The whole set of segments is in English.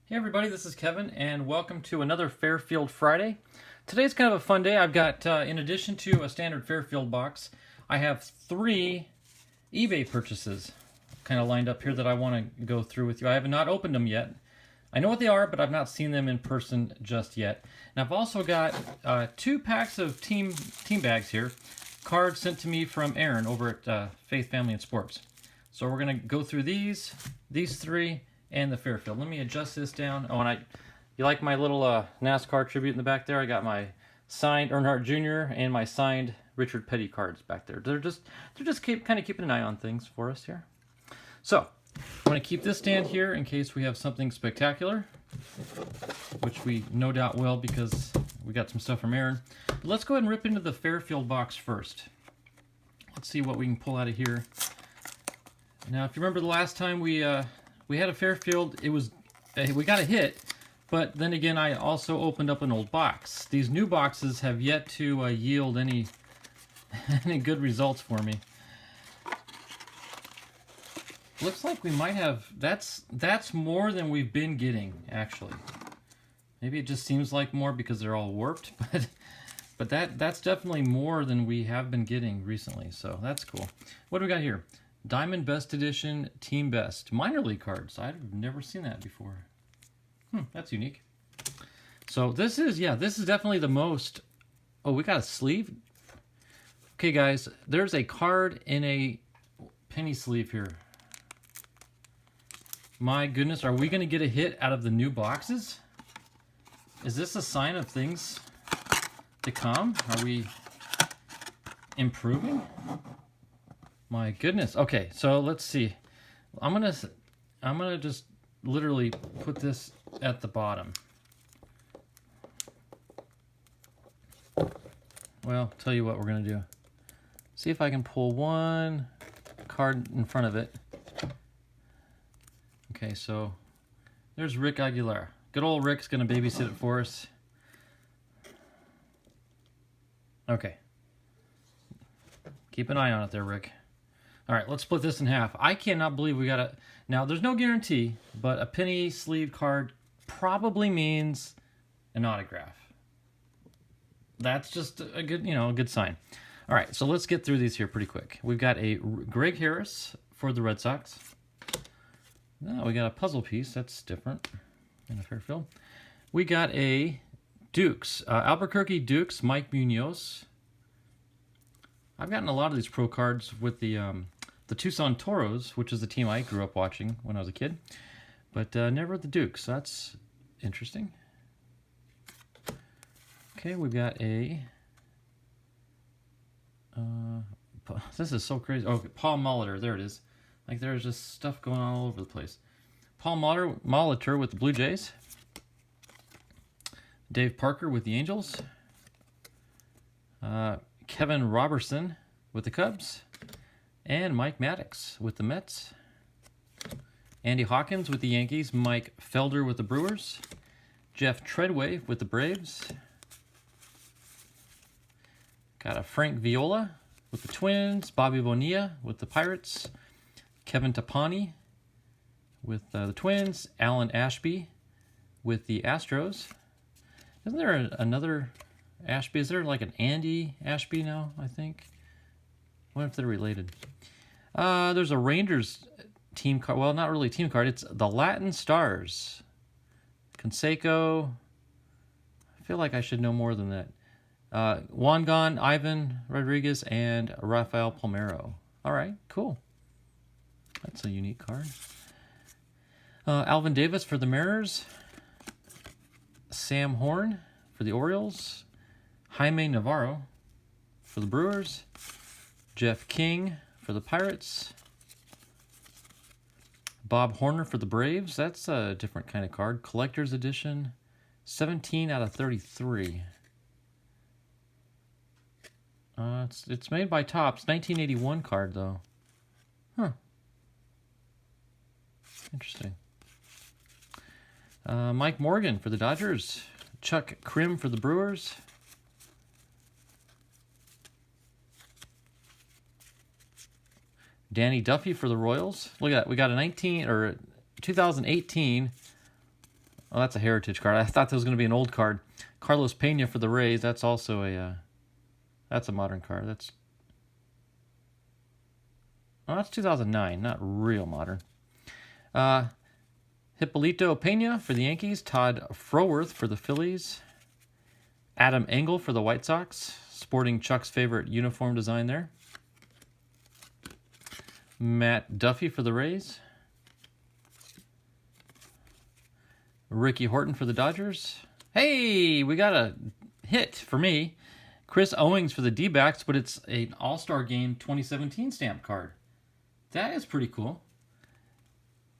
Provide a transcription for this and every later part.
Hey everybody, this is Kevin, and welcome to another Fairfield Friday. Today's kind of a fun day. I've got, in addition to a standard Fairfield box, I have 3 eBay purchases kind of lined up here that I want to go through with you. I have not opened them yet. I know what they are, but I've not seen them in person just yet. And I've also got 2 packs of team bags here, cards sent to me from Aaron over at Faith, Family, and Sports. So we're going to go through these 3, and the Fairfield. Let me adjust this down. Oh, and you like my little NASCAR tribute in the back there? I got my signed Earnhardt Jr. and my signed Richard Petty cards back there. They're just kind of keeping an eye on things for us here. So I'm going to keep this stand here in case we have something spectacular, which we no doubt will because we got some stuff from Aaron. But let's go ahead and rip into the Fairfield box first. Let's see what we can pull out of here. Now, if you remember the last time we had a Fairfield, we got a hit, but then again, I also opened up an old box. These new boxes have yet to yield any good results for me. Looks like we might have, that's more than we've been getting, actually. Maybe it just seems like more because they're all warped, but that's definitely more than we have been getting recently, so that's cool. What do we got here? Diamond Best Edition Team Best minor league cards. I've never seen that before. That's unique. So this is definitely the most. Oh, we got a sleeve. Okay, guys, there's a card in a penny sleeve here. My goodness, are we going to get a hit out of the new boxes? Is this a sign of things to come? Are we improving? My goodness. Okay, so let's see. I'm gonna just literally put this at the bottom. Well, tell you what we're gonna do. See if I can pull one card in front of it. Okay, so there's Rick Aguilar. Good old Rick's gonna babysit it for us. Okay. Keep an eye on it there, Rick. All right, let's split this in half. I cannot believe we got a... Now, there's no guarantee, but a penny sleeve card probably means an autograph. That's just a good, a good sign. All right, so let's get through these here pretty quick. We've got a Greg Harris for the Red Sox. Now we got a puzzle piece. That's different in a Fairfield. We got a Dukes, Albuquerque Dukes, Mike Munoz. I've gotten a lot of these pro cards with the Tucson Toros, which is the team I grew up watching when I was a kid, but never the Dukes. So that's interesting. Okay, we've got a... this is so crazy. Oh, Paul Molitor. There it is. Like, there's just stuff going on all over the place. Paul Molitor with the Blue Jays. Dave Parker with the Angels. Kevin Robertson with the Cubs. And Mike Maddox with the Mets. Andy Hawkins with the Yankees. Mike Felder with the Brewers. Jeff Treadway with the Braves. Got a Frank Viola with the Twins. Bobby Bonilla with the Pirates. Kevin Tapani with the Twins. Alan Ashby with the Astros. Isn't there another Ashby? Is there like an Andy Ashby now, I think? I wonder if they're related. There's a Rangers team card. Well, not really team card. It's the Latin Stars. Canseco. I feel like I should know more than that. Wangan, Ivan Rodriguez, and Rafael Palmeiro. All right, cool. That's a unique card. Alvin Davis for the Mariners. Sam Horn for the Orioles. Jaime Navarro for the Brewers. Jeff King for the Pirates. Bob Horner for the Braves. That's a different kind of card. Collector's Edition. 17 out of 33. It's made by Topps. 1981 card, though. Huh. Interesting. Mike Morgan for the Dodgers. Chuck Krim for the Brewers. Danny Duffy for the Royals. Look at that. We got a 2018 Oh, that's a heritage card. I thought that was going to be an old card. Carlos Pena for the Rays. That's also that's a modern card. That's 2009, not real modern. Hippolito Pena for the Yankees. Todd Froworth for the Phillies. Adam Engel for the White Sox. Sporting Chuck's favorite uniform design there. Matt Duffy for the Rays. Ricky Horton for the Dodgers. Hey, we got a hit for me. Chris Owings for the D-backs, but it's an All-Star Game 2017 stamp card. That is pretty cool.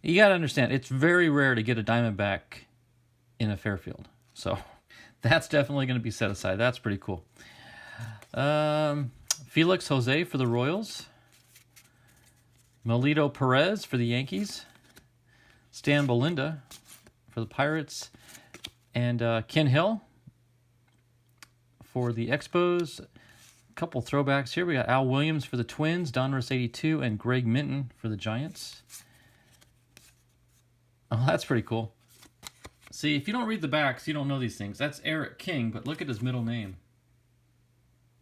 You got to understand, it's very rare to get a Diamondback in a Fairfield. So that's definitely going to be set aside. That's pretty cool. Felix Jose for the Royals. Melito Perez for the Yankees. Stan Belinda for the Pirates. And Ken Hill for the Expos. A couple throwbacks here. We got Al Williams for the Twins, Donruss 82, and Greg Minton for the Giants. Oh, that's pretty cool. See, if you don't read the backs, you don't know these things. That's Eric King, but look at his middle name.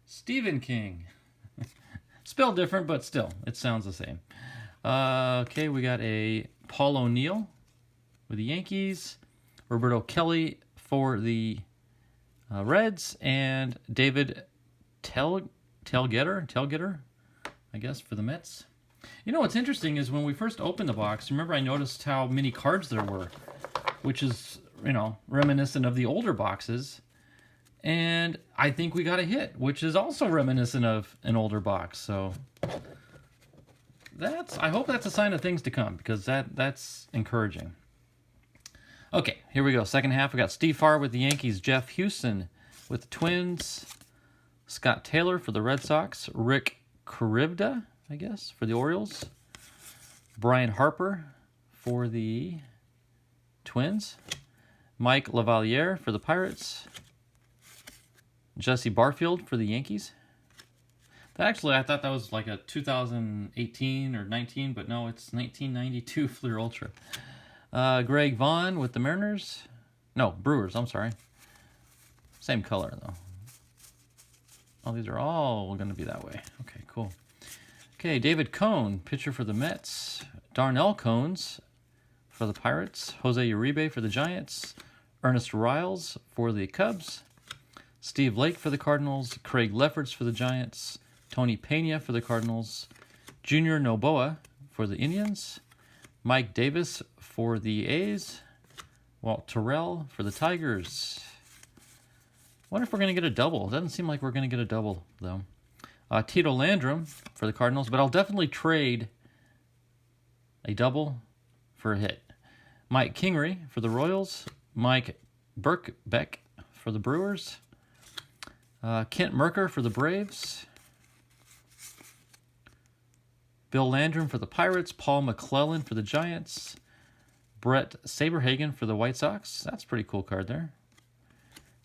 Stephen King. Spelled different, but still, it sounds the same. Okay, we got a Paul O'Neill with the Yankees. Roberto Kelly for the Reds. And David Telgetter, I guess, for the Mets. You know, what's interesting is when we first opened the box, remember I noticed how many cards there were, which is, you know, reminiscent of the older boxes. And I think we got a hit, which is also reminiscent of an older box. So I hope that's a sign of things to come, because that's encouraging. Okay, here we go. Second half, we got Steve Farr with the Yankees, Jeff Houston with the Twins, Scott Taylor for the Red Sox, Rick Karibda, I guess, for the Orioles, Brian Harper for the Twins, Mike Lavaliere for the Pirates, Jesse Barfield for the Yankees. Actually, I thought that was like a 2018 or 19, but no, it's 1992 Fleer Ultra. Greg Vaughn with the Mariners. No, Brewers, I'm sorry. Same color, though. Oh, these are all going to be that way. Okay, cool. Okay, David Cone, pitcher for the Mets. Darnell Cones for the Pirates. Jose Uribe for the Giants. Ernest Riles for the Cubs. Steve Lake for the Cardinals. Craig Lefferts for the Giants. Tony Pena for the Cardinals. Junior Noboa for the Indians. Mike Davis for the A's. Walt Terrell for the Tigers. Wonder if we're going to get a double. It doesn't seem like we're going to get a double, though. Tito Landrum for the Cardinals, but I'll definitely trade a double for a hit. Mike Kingery for the Royals. Mike Birkbeck for the Brewers. Kent Merker for the Braves. Bill Landrum for the Pirates. Paul McClellan for the Giants. Brett Saberhagen for the White Sox. That's a pretty cool card there.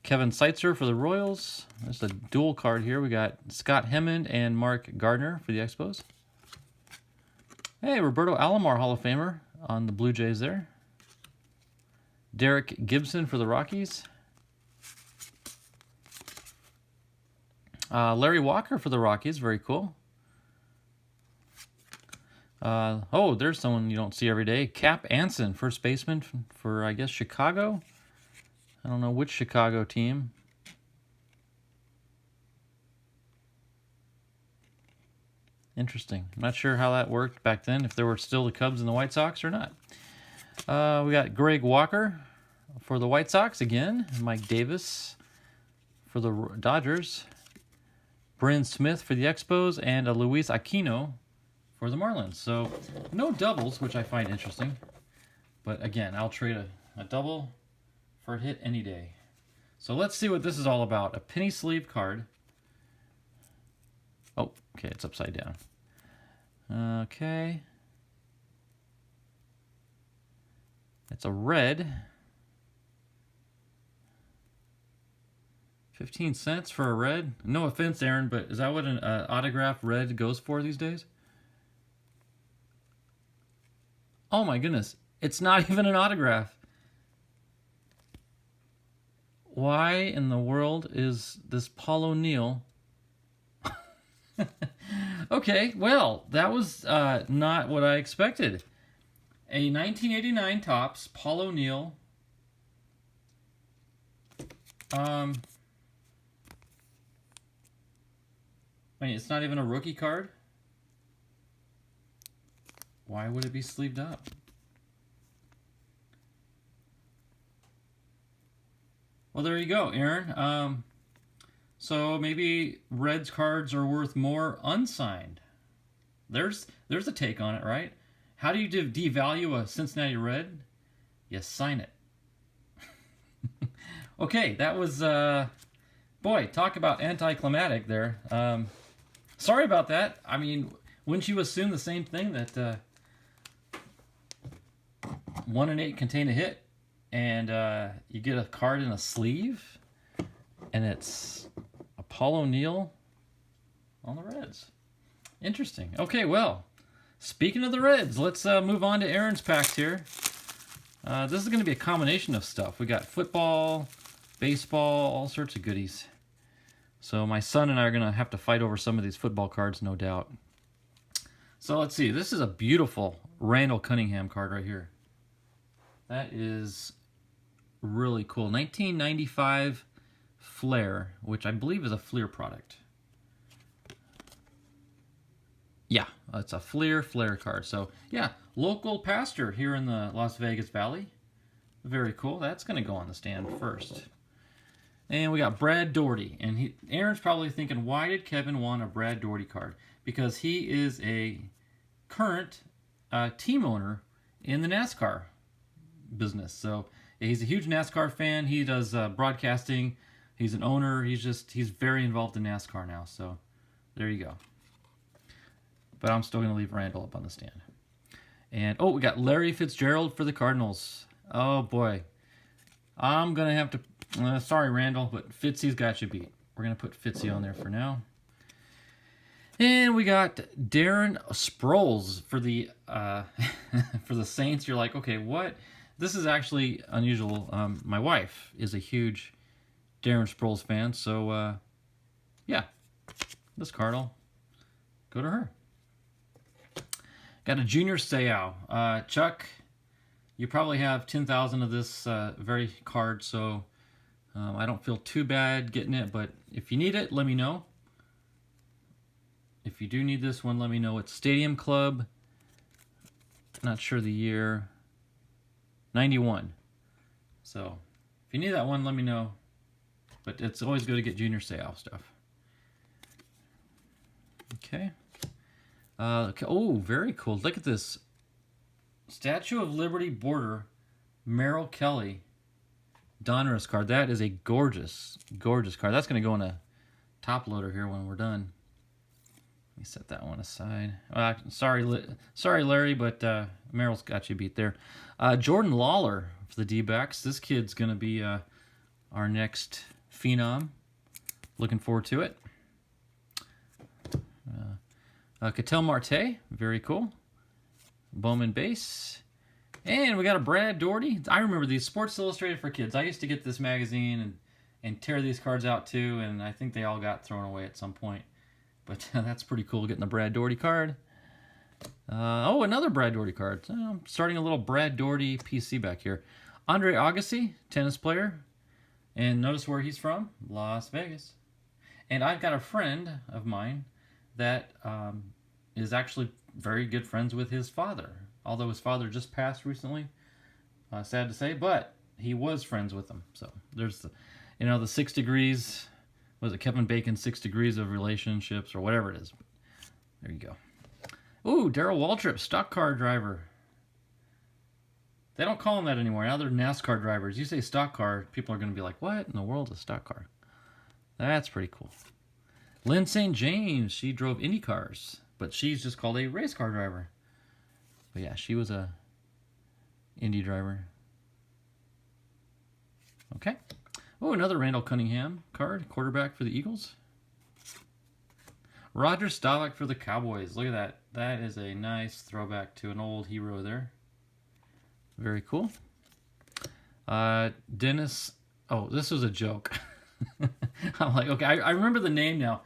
Kevin Seitzer for the Royals. There's a dual card here. We got Scott Hemmond and Mark Gardner for the Expos. Hey, Roberto Alomar, Hall of Famer on the Blue Jays there. Derek Gibson for the Rockies. Larry Walker for the Rockies. Very cool. Oh, there's someone you don't see every day. Cap Anson, first baseman for, I guess, Chicago. I don't know which Chicago team. Interesting. I'm not sure how that worked back then, if there were still the Cubs and the White Sox or not. We got Greg Walker for the White Sox again. Mike Davis for the Dodgers. Bryn Smith for the Expos. And a Luis Aquino for the Marlins. So no doubles, which I find interesting. But again, I'll trade a double for a hit any day. So let's see what this is all about. A penny sleeve card. Oh, okay, it's upside down. Okay. It's a red. 15 cents for a red. No offense, Aaron, but is that what an autographed red goes for these days? Oh my goodness. It's not even an autograph. Why in the world is this Paul O'Neill? Okay, well, that was not what I expected. A 1989 Topps Paul O'Neill. I mean, it's not even a rookie card. Why would it be sleeved up? Well, there you go, Aaron. So maybe Reds cards are worth more unsigned. There's a take on it, right? How do you devalue a Cincinnati Red? You sign it. Okay, that was, boy, talk about anticlimactic there. Sorry about that. I mean, wouldn't you assume the same thing, that 1 and 8 contain a hit, and you get a card in a sleeve, and it's a Paul O'Neill on the Reds. Interesting. Okay, well, speaking of the Reds, let's move on to Aaron's packs here. This is going to be a combination of stuff. We got football, baseball, all sorts of goodies. So my son and I are going to have to fight over some of these football cards, no doubt. So let's see. This is a beautiful Randall Cunningham card right here. That is really cool. 1995 Flair, which I believe is a Fleer product. Yeah, it's a Fleer card. So yeah, local pastor here in the Las Vegas Valley. Very cool. That's going to go on the stand first. And we got Brad Daugherty. And Aaron's probably thinking, why did Kevin want a Brad Daugherty card? Because he is a current team owner in the NASCAR business. So he's a huge NASCAR fan. He does broadcasting. He's an owner. He's very involved in NASCAR now. So there you go. But I'm still going to leave Randall up on the stand. And, oh, we got Larry Fitzgerald for the Cardinals. Oh, boy. I'm going to have to... sorry, Randall, but Fitzy's got you beat. We're going to put Fitzy on there for now. And we got Darren Sproles for the for the Saints. You're like, okay, what? This is actually unusual. My wife is a huge Darren Sproles fan. So, yeah, this card will go to her. Got a Junior Seau. Chuck, you probably have 10,000 of this very card, so I don't feel too bad getting it, but if you need it, let me know. If you do need this one, let me know. It's Stadium Club, not sure the year, 91. So if you need that one, let me know. But it's always good to get Junior Seau stuff. Okay. Oh, very cool. Look at this. Statue of Liberty border, Merrill Kelly Donruss card. That is a gorgeous, gorgeous card. That's going to go in a top loader here when we're done. Let me set that one aside. Sorry, Larry, but Merrill's got you beat there. Jordan Lawler for the D-backs. This kid's going to be our next phenom. Looking forward to it. Ketel Marte, very cool. Bowman base. And we got a Brad Daugherty. I remember these, Sports Illustrated for Kids. I used to get this magazine and tear these cards out too, and I think they all got thrown away at some point. But that's pretty cool getting the Brad Daugherty card. Oh, another Brad Daugherty card. I'm starting a little Brad Daugherty PC back here. Andre Agassi, tennis player. And notice where he's from, Las Vegas. And I've got a friend of mine that is actually very good friends with his father. Although his father just passed recently, sad to say, but he was friends with him. So there's the 6 degrees, was it Kevin Bacon's 6 degrees of relationships or whatever it is. There you go. Ooh, Darrell Waltrip, stock car driver. They don't call them that anymore. Now they're NASCAR drivers. You say stock car, people are going to be like, what in the world is stock car? That's pretty cool. Lynn St. James, she drove Indy cars, but she's just called a race car driver. But yeah, she was a Indy driver. Okay. Oh, another Randall Cunningham card, quarterback for the Eagles. Roger Staubach for the Cowboys. Look at that. That is a nice throwback to an old hero there. Very cool. Dennis Oh, this was a joke. I'm like, okay, I remember the name now.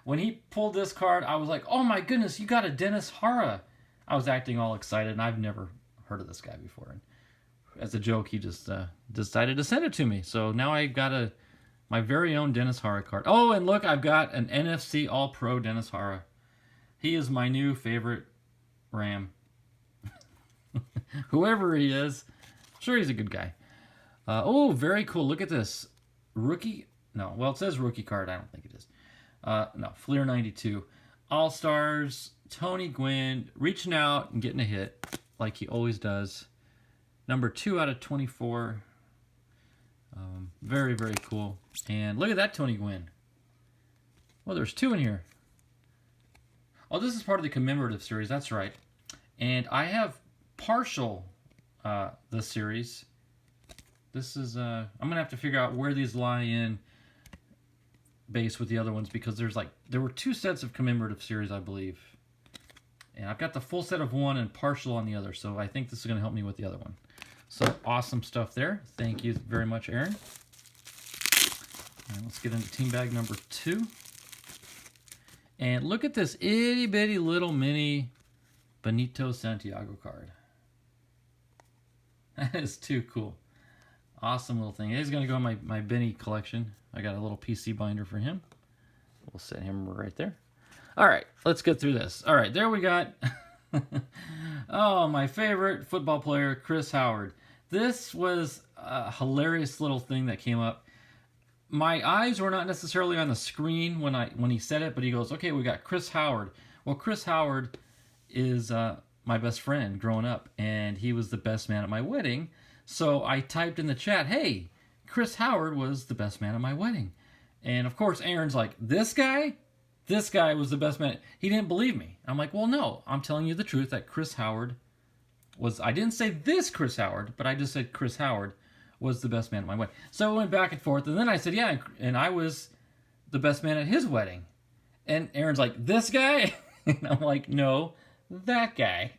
When he pulled this card, I was like, oh my goodness, you got a Dennis Hara. I was acting all excited, and I've never heard of this guy before. And as a joke, he just decided to send it to me. So now I got my very own Dennis Hara card. Oh, and look, I've got an NFC All-Pro Dennis Hara. He is my new favorite Ram. Whoever he is, I'm sure he's a good guy. Oh, very cool. Look at this. Rookie? No, well, it says rookie card. I don't think it is. No, Fleer 92. All-Stars, Tony Gwynn, reaching out and getting a hit like he always does. Number 2 out of 24. Very, very cool. And look at that Tony Gwynn. Well, there's 2 in here. Oh, this is part of the commemorative series. That's right. And I have partial the series. This is I'm gonna have to figure out where these lie in base with the other ones, because there were 2 sets of commemorative series, I believe, and I've got the full set of one and partial on the other, so I think this is gonna help me with the other one. So awesome stuff there. Thank you very much, Aaron. And let's get into team bag number 2. And look at this itty bitty little mini Benito Santiago card. That is too cool. Awesome little thing. He's going to go in my Benny collection. I got a little PC binder for him. We'll set him right there. All right, let's get through this. All right, there we got... oh, my favorite football player, Chris Howard. This was a hilarious little thing that came up. My eyes were not necessarily on the screen when he said it, but he goes, okay, we got Chris Howard. Well, Chris Howard is my best friend growing up, and he was the best man at my wedding. So I typed in the chat, hey, Chris Howard was the best man at my wedding. And of course, Aaron's like, this guy? This guy was the best man. He didn't believe me. I'm like, well, no, I'm telling you the truth that Chris Howard was, I didn't say this Chris Howard, but I just said Chris Howard was the best man at my wedding. So it went back and forth, and then I said, yeah, and I was the best man at his wedding. And Aaron's like, this guy? And I'm like, no, that guy.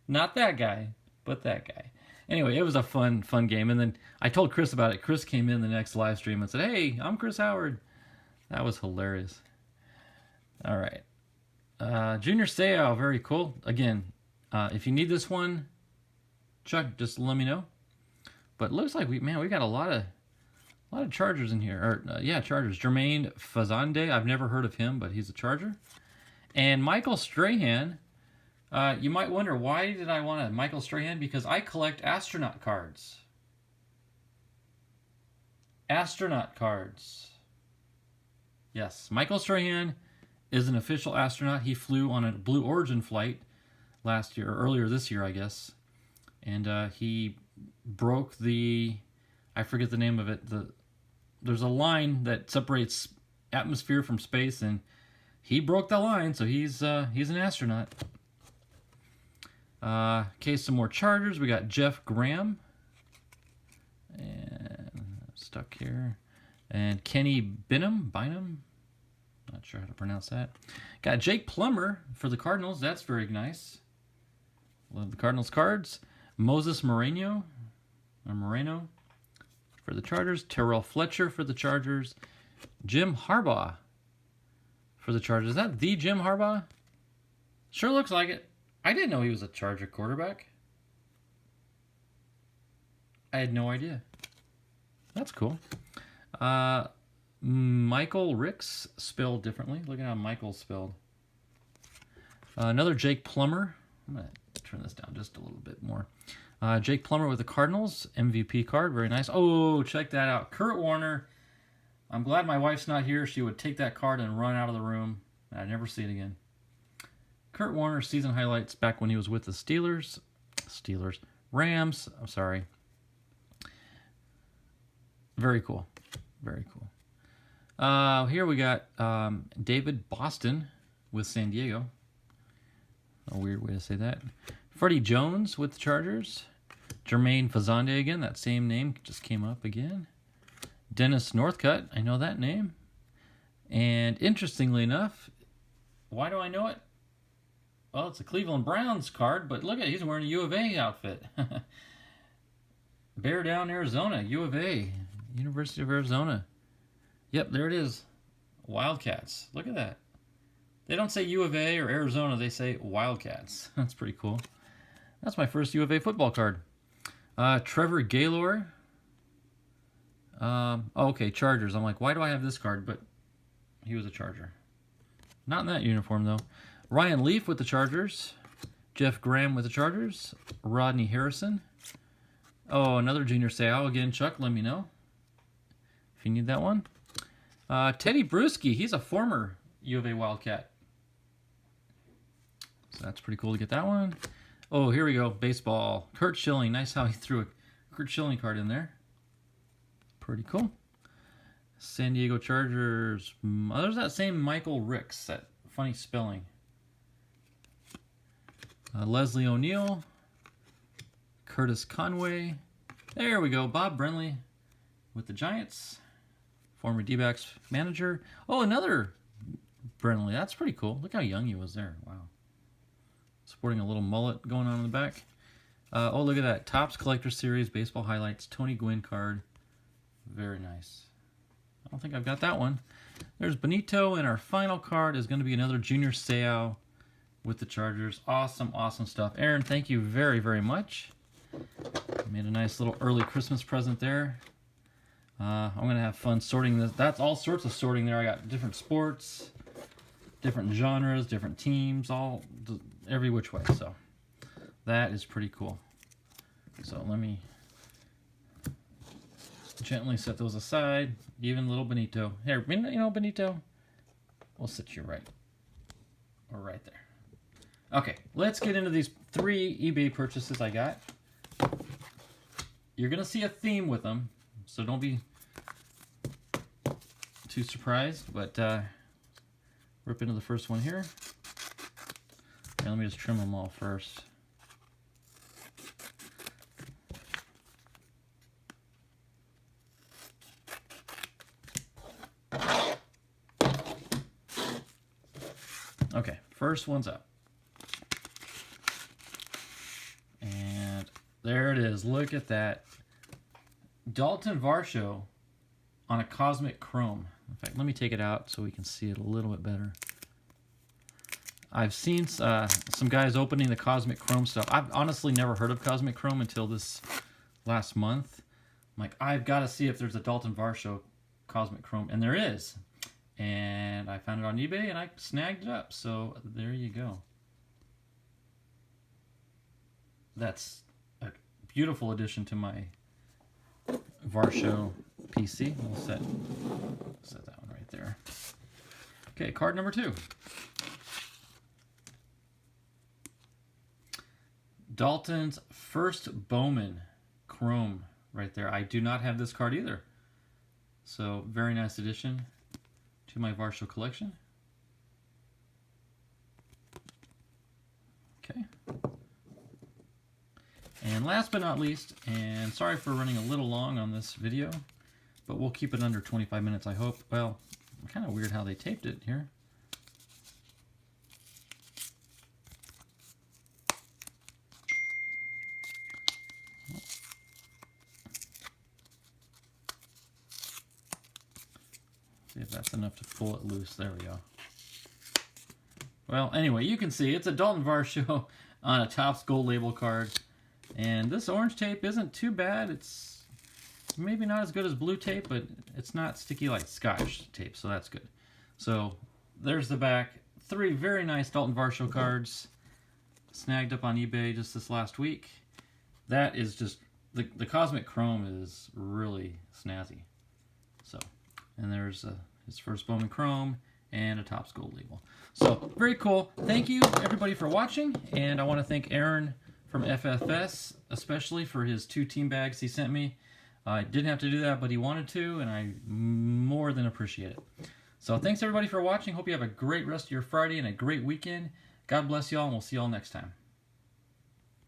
Not that guy, but that guy. Anyway, it was a fun game, and then I told Chris about it. Chris came in the next live stream and said, hey, I'm Chris Howard. That was hilarious. All right. Junior Seau, very cool. Again, if you need this one, Chuck, just let me know. But it looks like we got a lot of Chargers in here. Or yeah, Chargers. Jermaine Fazande, I've never heard of him, but he's a Charger. And Michael Strahan. You might wonder, why did I want a Michael Strahan? Because I collect astronaut cards. Astronaut cards. Yes, Michael Strahan is an official astronaut. He flew on a Blue Origin flight last year, or earlier this year, I guess. And he broke I forget the name of it. There's a line that separates atmosphere from space, and he broke that line, so he's an astronaut. Okay, some more Chargers. We got Jeff Graham. And stuck here. And Kenny Bynum. Not sure how to pronounce that. Got Jake Plummer for the Cardinals. That's very nice. Love the Cardinals cards. Moses Moreno for the Chargers. Terrell Fletcher for the Chargers. Jim Harbaugh for the Chargers. Is that the Jim Harbaugh? Sure looks like it. I didn't know he was a Charger quarterback. I had no idea. That's cool. Michael Ricks, spelled differently. Look at how Michael's spelled. Another Jake Plummer. I'm going to turn this down just a little bit more. Jake Plummer with the Cardinals. MVP card. Very nice. Oh, check that out. Kurt Warner. I'm glad my wife's not here. She would take that card and run out of the room. I'd never see it again. Kurt Warner season highlights back when he was with the Rams. I'm sorry. Very cool. Very cool. Here we got David Boston with San Diego. A weird way to say that. Freddie Jones with the Chargers. Jermaine Fazande again. That same name just came up again. Dennis Northcutt. I know that name. And interestingly enough, why do I know it? Well, it's a Cleveland Browns card, but look at it. He's wearing a U of A outfit. Bear Down, Arizona, U of A. University of Arizona. Yep, there it is. Wildcats. Look at that. They don't say U of A or Arizona. They say Wildcats. That's pretty cool. That's my first U of A football card. Trevor Gaylor. Okay, Chargers. I'm like, why do I have this card? But he was a Charger. Not in that uniform, though. Ryan Leaf with the Chargers. Jeff Graham with the Chargers. Rodney Harrison. Oh, another junior Seau again. Chuck, let me know if you need that one. Teddy Bruschi. He's a former U of A Wildcat. So that's pretty cool to get that one. Oh, here we go. Baseball. Kurt Schilling. Nice how he threw a Kurt Schilling card in there. Pretty cool. San Diego Chargers. Oh, there's that same Michael Ricks. That funny spelling. Leslie O'Neal. Curtis Conway. There we go. Bob Brenly with the Giants. Former D-backs manager. Oh, another Brenly. That's pretty cool. Look how young he was there. Wow. Sporting a little mullet going on in the back. Oh, look at that. Topps Collector Series Baseball Highlights. Tony Gwynn card. Very nice. I don't think I've got that one. There's Benito, and our final card is going to be another Junior Seau with the Chargers. Awesome, awesome stuff. Aaron, thank you very, very much. Made a nice little early Christmas present there. I'm going to have fun sorting this. That's all sorts of sorting there. I got different sports, different genres, different teams, all every which way. So that is pretty cool. So let me gently set those aside. Even little Benito. Here, you know, Benito, we'll sit you right there. Okay, let's get into these 3 eBay purchases I got. You're going to see a theme with them, so don't be too surprised, but rip into the first one here. Okay, let me just trim them all first. Okay, first one's up. And there it is. Look at that. Dalton Varsho on a Cosmic Chrome. In fact, let me take it out so we can see it a little bit better. I've seen some guys opening the Cosmic Chrome stuff. I've honestly never heard of Cosmic Chrome until this last month. I'm like, I've got to see if there's a Dalton Varsho Cosmic Chrome. And there is. And I found it on eBay and I snagged it up. So there you go. That's a beautiful addition to my Varsho PC. We'll set that one right there. Okay, card number 2. Dalton's first Bowman Chrome right there. I do not have this card either. So very nice addition to my Varsho collection. Okay. And last but not least, and sorry for running a little long on this video, but we'll keep it under 25 minutes, I hope. Well, kind of weird how they taped it here. See if that's enough to pull it loose. There we go. Well, anyway, you can see it's a Dalton Varsho on a Topps Gold Label card. And this orange tape isn't too bad. It's maybe not as good as blue tape, but it's not sticky like Scotch tape, so that's good. So there's the back. 3 very nice Dalton Varsho cards. Snagged up on eBay just this last week. That is just, the Cosmic Chrome is really snazzy. So, and there's his first Bowman Chrome and a Topps Gold Label. So, very cool. Thank you, everybody, for watching. And I want to thank Aaron from FFS, especially for his 2 team bags he sent me. I didn't have to do that, but he wanted to, and I more than appreciate it. So thanks everybody for watching. Hope you have a great rest of your Friday and a great weekend. God bless you all, and we'll see you all next time.